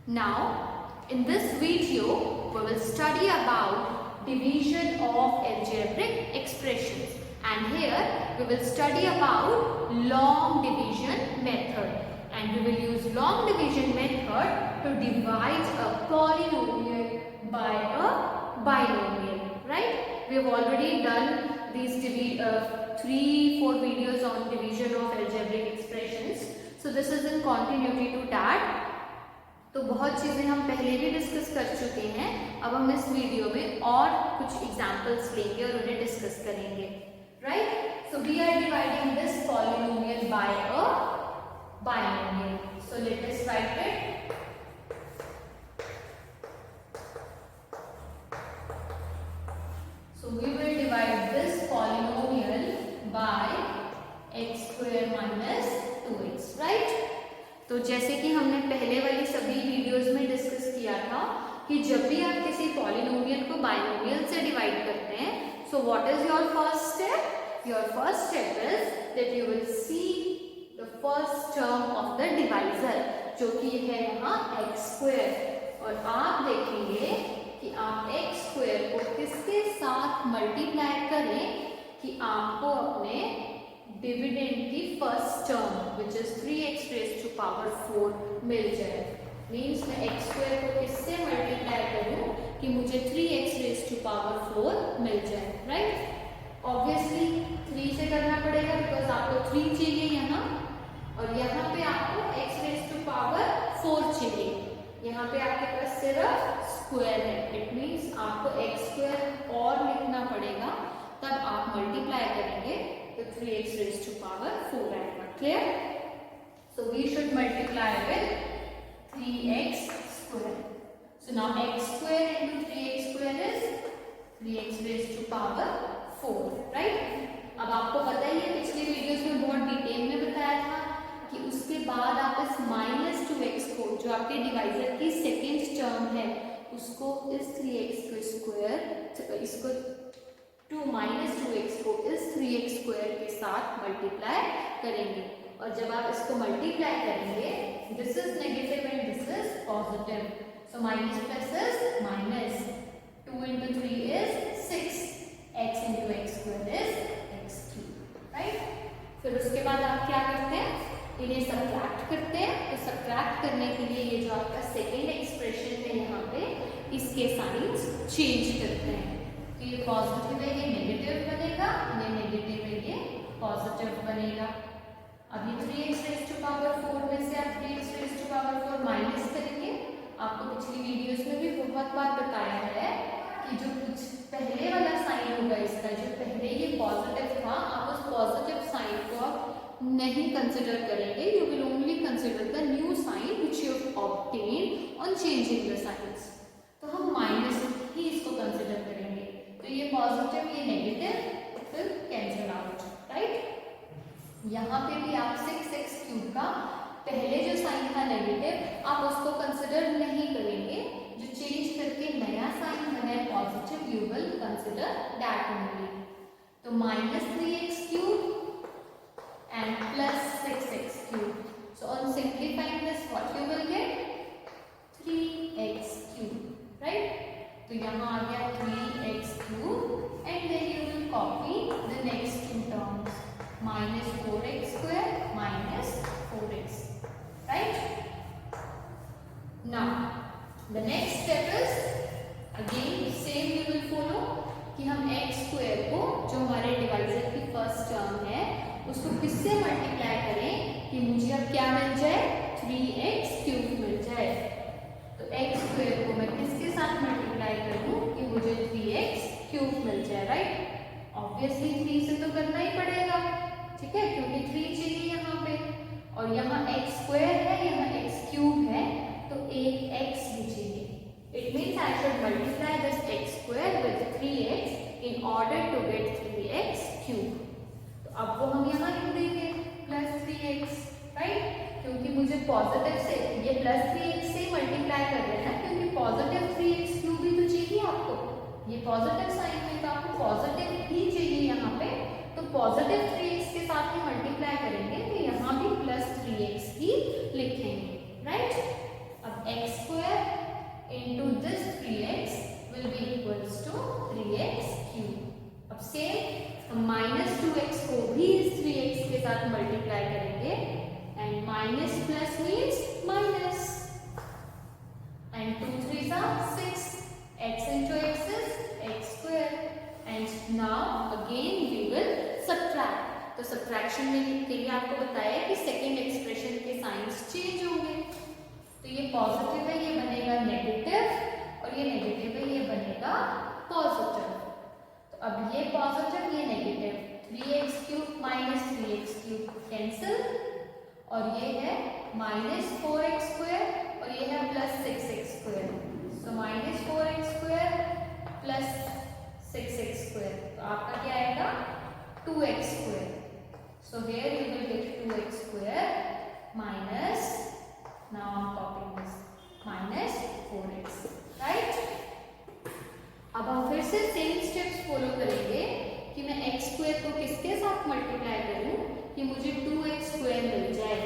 Now, in this video, we will study about division of algebraic expressions, and here we will study about long division method, and we will use long division method to divide a polynomial by a binomial, right? We have already done these 3-4 videos on division of algebraic expressions, so this is in continuity to that. तो बहुत चीज़ें हम पहले भी discuss कर चुके हैं, अब हम इस वीडियो में और कुछ एग्जांपल्स लेंगे और उन्हें डिस्कस करेंगे, right? So we are dividing this polynomial by a binomial. So let us write it. So we will divide this polynomial by x square minus 2x, right? तो जैसे कि हमने पहले वाली सभी वीडियोस में डिस्कस किया था कि जब भी आप किसी पॉलिनोमियल को बाइनोमियल से डिवाइड करते हैं, so what is your first step? Your first step is that you will see the first term of the divisor, जो कि है यहाँ x स्क्वायर, और आप देखेंगे कि आप x स्क्वायर को किसके साथ मल्टीप्लाई करें कि आपको अपने डिविडेंड की first term which is 3x raised to power 4 मिल जाए. मीन्स मैं x स्क्वायर को किससे मल्टीप्लाई करूं कि मुझे 3x रेज़ टू पावर 4 मिल जाए, राइट? ऑब्वियसली 3 से करना पड़ेगा बिकॉज आपको 3 चाहिए यहाँ, और यहाँ पे आपको x रेज़ टू पावर 4 चाहिए. यहाँ पे आपके पास सिर्फ स्क्वायर है. इट मीन्स आपको x स्क्वायर और लिखना पड़ेगा, तब आप मल्टीप्लाई करेंगे तो 3x raised to power 4 आएगा. Clear? So we should multiply with 3x square. So now x square into 3x square is 3x raised to power 4, right? अब आपको पता ही है, पिछली वीडियोस में बहुत डिटेल में बताया था कि उसके बाद आप इस -2x को, जो आपके डिवाइजर की सेकेंड टर्म है, उसको इस 3x को स्क्वायर, इसको 2-2x को इस 3x स्क्वायर के साथ मल्टीप्लाई करेंगे, और जब आप इसको मल्टीप्लाई करेंगे, this is negative and this is positive, so minus plus is minus, 2 into 3 is 6, x into x square is x3, right? फिर उसके बाद आप क्या करते हैं, इन्हें सबट्रैक्ट करते हैं. तो सबट्रैक्ट करने के लिए ये जो आपका सेकेंड एक्सप्रेशन है यहाँ पे, इसके साइंस चेंज करते हैं. तो ये पॉजिटिव है, ये नेगेटिव बनेगा, ये नेगेटिव है, ये पॉजिटिव बनेगा. अभी 3x रेज़ टू पावर 4 में से आप 3x raised to power 4 minus करेंगे. आपको पिछली वीडियोस में भी बहुत बार बताया है कि जो कुछ पहले वाला साइन होगा इसका, जो पहले ये पॉजिटिव था, आप उस पॉजिटिव साइन को आप नहीं कंसिडर करेंगे. You will only consider the new sign which you have obtained on changing the signs. तो हम माइनस ही इसको कंसिडर करेंगे. तो ये पॉजिटिव, ये नेगेटिव फिर कैंसिल आउट, राइट? यहाँ पे भी आप 6x क्यूब का पहले जो साइन था नेगेटिव, आप उसको कंसिडर नहीं करेंगे. जो चेंज करके नया साइन बना है positive, you will consider that only. तो -3x cube and plus 6x cube. So on simplifying this what you will get 3x cube, right? तो यहाँ आ गया 3x cube, and then you will copy the next two terms, -4x square minus 4x, right? Now the next step is again same you will follow कि हम x square को, जो हमारे divisor की फर्स्ट टर्म है, उसको किससे multiply करें कि मुझे अब क्या मिल जाए, 3x क्यूब मिल जाए. तो x स्क्वायर को मैं किसके साथ मल्टीप्लाई करूं कि मुझे 3x क्यूब मिल जाए, राइट? ऑब्वियसली 3 से तो करना ही पड़ेगा, ठीक है, क्योंकि 3 चाहिए यहाँ पे, और यहाँ x स्क्वायर है, यहाँ x क्यूब है, तो एक x भी चाहिए. It means I should multiply this x square with 3x in order to get 3x cube. तो अब वो हम यहाँ लिख देंगे प्लस 3x, राइट? क्योंकि मुझे पॉजिटिव से, ये प्लस 3x से मल्टीप्लाई कर रहे हैं, क्योंकि पॉजिटिव 3x क्यूब भी तो चाहिए आपको. ये पॉजिटिव साइन है तो आपको पॉजिटिव ही चाहिए यहाँ पे, तो पॉजिटिव 3x के साथ ही मल्टीप्लाई करेंगे, तो यहाँ भी प्लस 3x ही लिखेंगे, राइट? अब x square into this 3x will be equals to 3x cube. अब सेम हम -2x को भी इस 3x के साथ मल्टीप्लाई करेंगे and minus plus means minus and 2 3s are 6. x into x is x square and now again we will subtract. तो subtraction में के लिए आपको बताया कि सेकेंड एक्सप्रेशन के साइंस चेंज होंगे. तो ये पॉजिटिव है ये बनेगा नेगेटिव और ये नेगेटिव है ये बनेगा पॉजिटिव. तो अब ये पॉजिटिव ये negative 3x cube minus 3x cube cancel और ये है माइनस 4x स्क्वायर और ये है plus 6x square. So minus 4x square plus 6x square. तो आपका क्या आएगा 2x square. So here you will get 2x square minus, now I am copying this, minus 4x, right? अब हम फिर से सेम स्टेप्स फॉलो करेंगे कि मैं x स्क्वायर को किसके साथ मल्टीप्लाई करूं कि मुझे 2x स्क्वायर मिल जाए.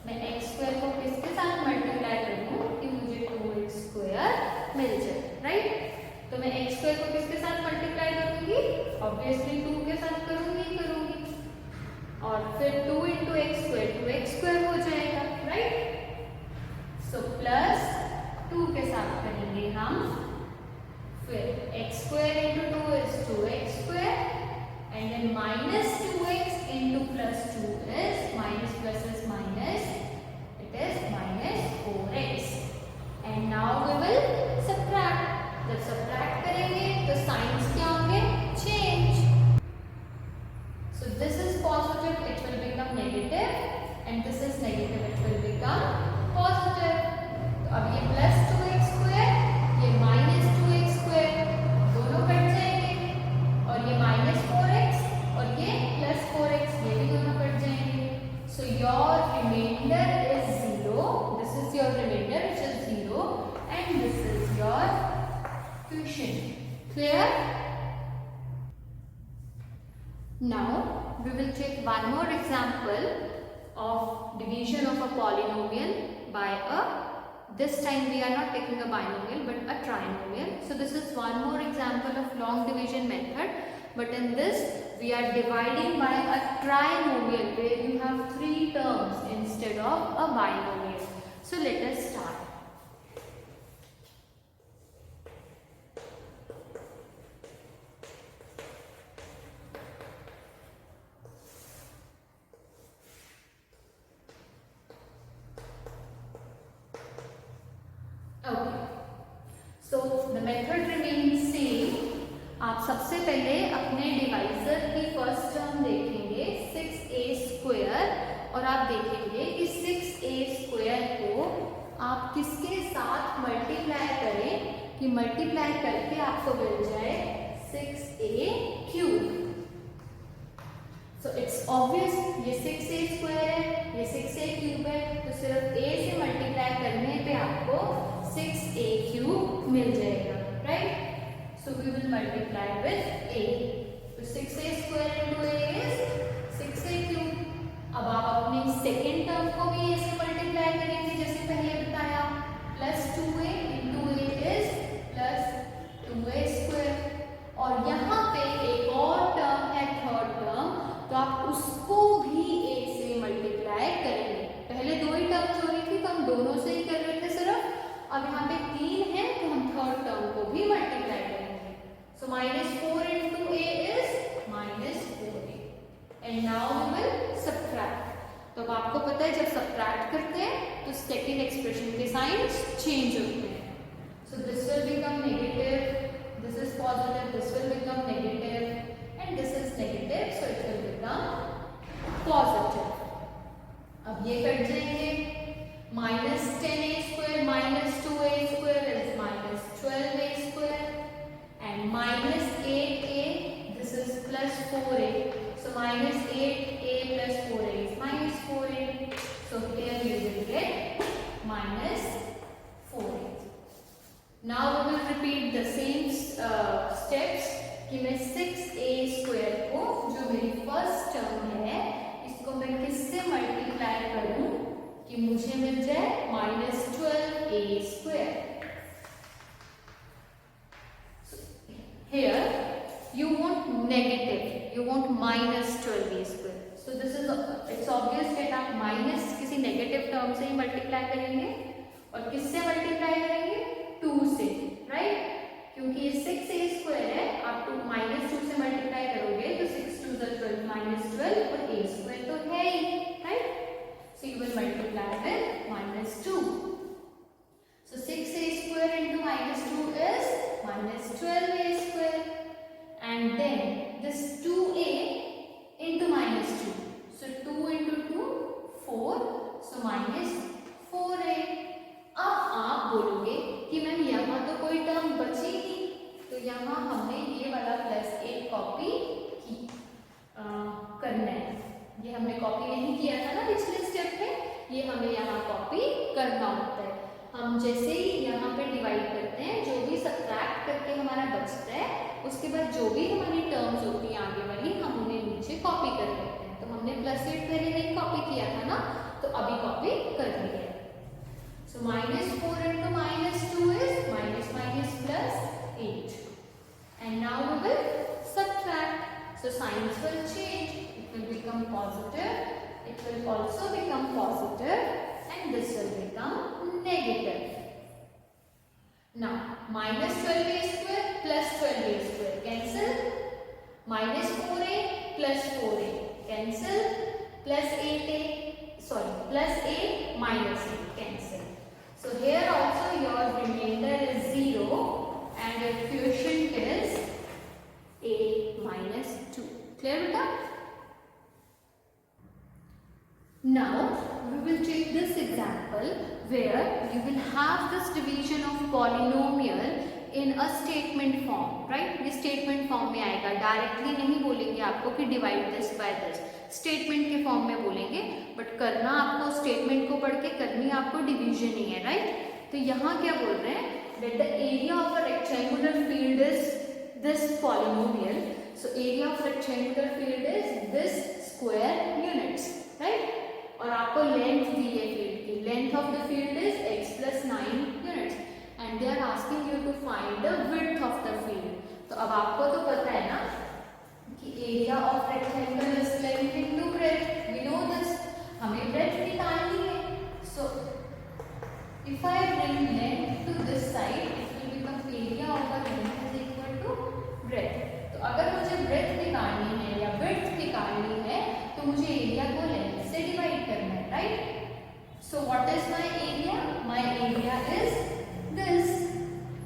मैं x स्क्वायर को किसके साथ मल्टीप्लाई करूं कि मुझे 2x स्क्वायर मिल जाए, राइट? तो मैं x स्क्वायर को किसके साथ मल्टीप्लाई करूंगी? ऑब्वियसली 2 के साथ करूंगी और फिर 2 into x square 2x square हो जाएगा, राइट? सो प्लस 2 के साथ करेंगे हम, फिर x square into 2 is 2x square and then minus 2x into plus 2 is minus plus is minus, it is minus 4x and now we will subtract. जब subtract करेंगे तो साइंस क्या होंगे? Change. So this is positive, it will become negative, and this is negative, it will become positive. तो अब ये plus 2x square, ये minus 2x square, दोनों कट जाएंगे और ये minus 4x और ये plus 4x, ये भी दोनों कट जाएंगे. So your remainder is 0. This is your remainder, which is 0, and this is your quotient. Clear? Now we will take one more example of division of a polynomial by a, this time we are not taking a binomial but a trinomial. So this is one more example of long division method, but in this we are dividing by a trinomial where you have 3 terms instead of a binomial. So let us start. Okay, so the method remains same. आप सबसे पहले अपने divisor की first term देखेंगे 6a square और आप देखेंगे कि 6a स्क्वायर को आप किसके साथ मल्टीप्लाई करें कि मल्टीप्लाई करके आपको मिल जाए 6a cube. So it's obvious, ये 6a स्क्वायर है, ये 6a क्यूब है, तो सिर्फ a से मल्टीप्लाई करने पे आपको 6a क्यूब मिल जाएगा, right? So we will multiply with a. So 6a square into a is 6a cube. अब आप अपने सेकेंड टर्म को भी ऐसे मल्टीप्लाई करेंगे जैसे पहले बताया, plus 2a into a is plus 2a square. और यहाँ पे एक और टर्म है थर्ड टर्म, तो आप उसको भी a से मल्टीप्लाई करेंगे. पहले 2 ही टर्म हो रही थी तो हम दोनों से ही कर रहे थे सिर्फ. अब यहाँ पे 3 है तो हम थर्ड टर्म को भी मल्टीप्लाई करेंगे. So minus 4 into a is minus 4a. And now we will subtract. तो अब आपको पता है जब सब्ट्रैक्ट करते हैं तो सेकेंड एक्सप्रेशन के साइंस चेंज होते हैं. So this will become negative, this is positive, this will become negative, and this is negative, so it will become positive. अब ये कट जाएंगे. Minus 10a square minus 2a square is minus 12a square. And minus 8a, this is plus 4a. So minus 8a plus 4a is minus 4a. So here you will get minus 4a. Now we will repeat the same steps कि मैं 6a square को जो मेरी first term है इसको मैं किससे multiply करूं कि मुझे मिल जाए minus 12a square. -12a²। So this is it's obvious कि आप माइनस किसी नेगेटिव टर्म से ही मल्टीप्लाई करेंगे और किससे मल्टीप्लाई करेंगे, 2 से, राइट? क्योंकि ये 6a² है, आप -2 से मल्टीप्लाई करोगे तो 6 2 12 -12 और a² तो है ही, right? So you will multiply with -2। So 6a² into -2 is -12a², and then this 2a into -2, so 2 into 2 4, so -4a। अब आप बोलोगे कि मैम यहाँ तो कोई टर्म बची नहीं, तो यहाँ हमने ये वाला +a कॉपी करना है। ये हमने कॉपी नहीं किया था ना पिछले स्टेप में, ये हमें यहाँ कॉपी करना होता है। हम जैसे ही यहाँ पे डिवाइड करते हैं, जो भी सब्ट्रैक्ट करके हमारा बचता है, उसके बाद जो भी हमारी टर्म्स होती हैं आगे वाली, हम उन्हें नीचे कॉपी कर लेते हैं। तो हमने +8 पहले नहीं कॉपी किया था ना, तो अभी कॉपी कर लिया है। So -4 into -2 is -+8, and now we will subtract. So signs will change. It will become positive. It will also become positive, and this will become negative. Now -12a² plus 12a² cancel. -4a plus 4a cancel. Plus 8a, sorry, plus a minus a cancel. So here also your remainder is 0 and your quotient is a minus 2. Clear beta? Now we will take this example where you will have this division of polynomial in a statement form, right? ये statement form में आएगा, directly नहीं बोलेंगे आपको कि divide this by this, statement के form में बोलेंगे, बट करना आपको स्टेटमेंट को पढ़ के करनी आपको डिवीजन ही है, राइट? तो यहाँ क्या बोल रहे हैं, that the area of a rectangular field is this polynomial, so area of rectangular field is this square units, right? और आपको लेंथ दी है फील्ड की, length of the field is x + 9 units, and they are asking you to find the width of the field. तो अब आपको तो पता है ना कि area of rectangle is length into breadth, we know this, हमें ब्रेड्थ निकालनी है। So if I bring length to this side, it will become area of the length is equal to breadth. तो अगर मुझे ब्रेड्थ निकालनी है या width निकालनी है, तो मुझे एरिया को लेंथ से डिवाइड करना है, right? So what is my area? My area is this,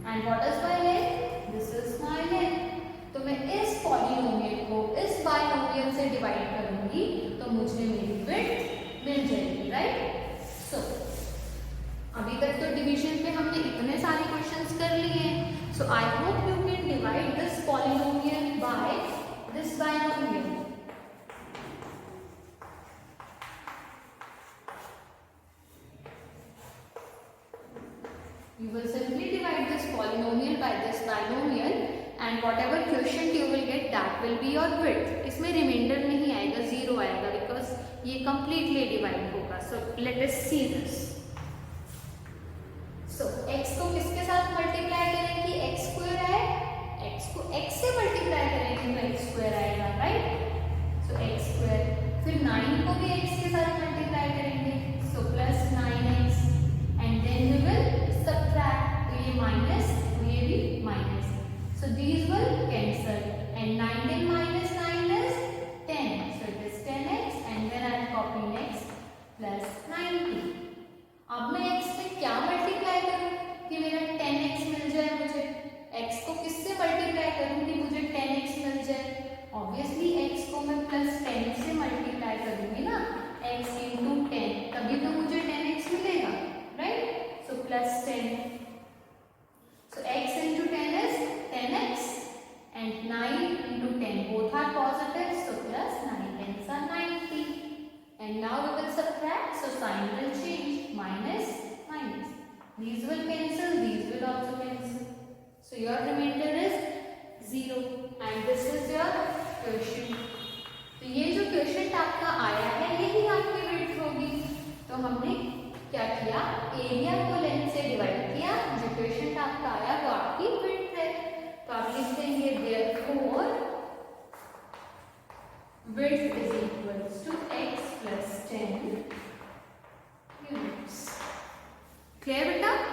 and what is my length? This is my length. तो मैं इस पॉलीनोमियल को इस बाइनोमियल से डिवाइड करूंगी, तो मुझे मेरी विड्थ मिल जाएगी, राइट? सो अभी तक तो डिवीजन पे हमने इतने सारे क्वेश्चंस कर लिए हैं। So I hope you can divide this polynomial by this binomial. You will simply divide this polynomial by this binomial, and whatever quotient you will get, that will be your width. इसमें reminder नहीं आएगा, 0 आएगा, because ये completely divide होगा। So let us see this. So x को किसके साथ multiply करेंगे? x² है, x को x से मल्टीप्लाई करेंगे तो x² आएगा, राइट? So x², फिर 9 को भी x के साथ मल्टीप्लाई करेंगे, so +9x, and then we will subtract, तो ये माइनस, तो ये भी minus, so these will cancel, and 9 minus 9 is 10, so it is 10x, and then I am copying x plus 90. अब मैं x पे क्या मल्टीप्लाई करूं कि मेरा 10x मिल जाए मुझे? x को किससे मल्टीप्लाई करूं कि मुझे 10x मिल जाए? ऑब्वियसली x को मैं +10 से मल्टीप्लाई करूंगी ना, x into 10, तभी तो मुझे 10x मिलेगा, right? So +10, so x into 10 is 10x, and 9 into 10 both are positive, so +9 10s are 90, and now we will subtract, so sign will change, minus minus, these will cancel, these will also cancel, so your remainder is 0, and this is your quotient. तो ये जो question आपका आया है, यही आपकी width होगी। तो हमने क्या किया? एरिया को लेंथ से डिवाइड किया, जो क्वेश्चन आपका आया वो आपकी विड्थ है। तो आप लिख देंगे therefore width is equals to x plus 10 units. Clear बेटा?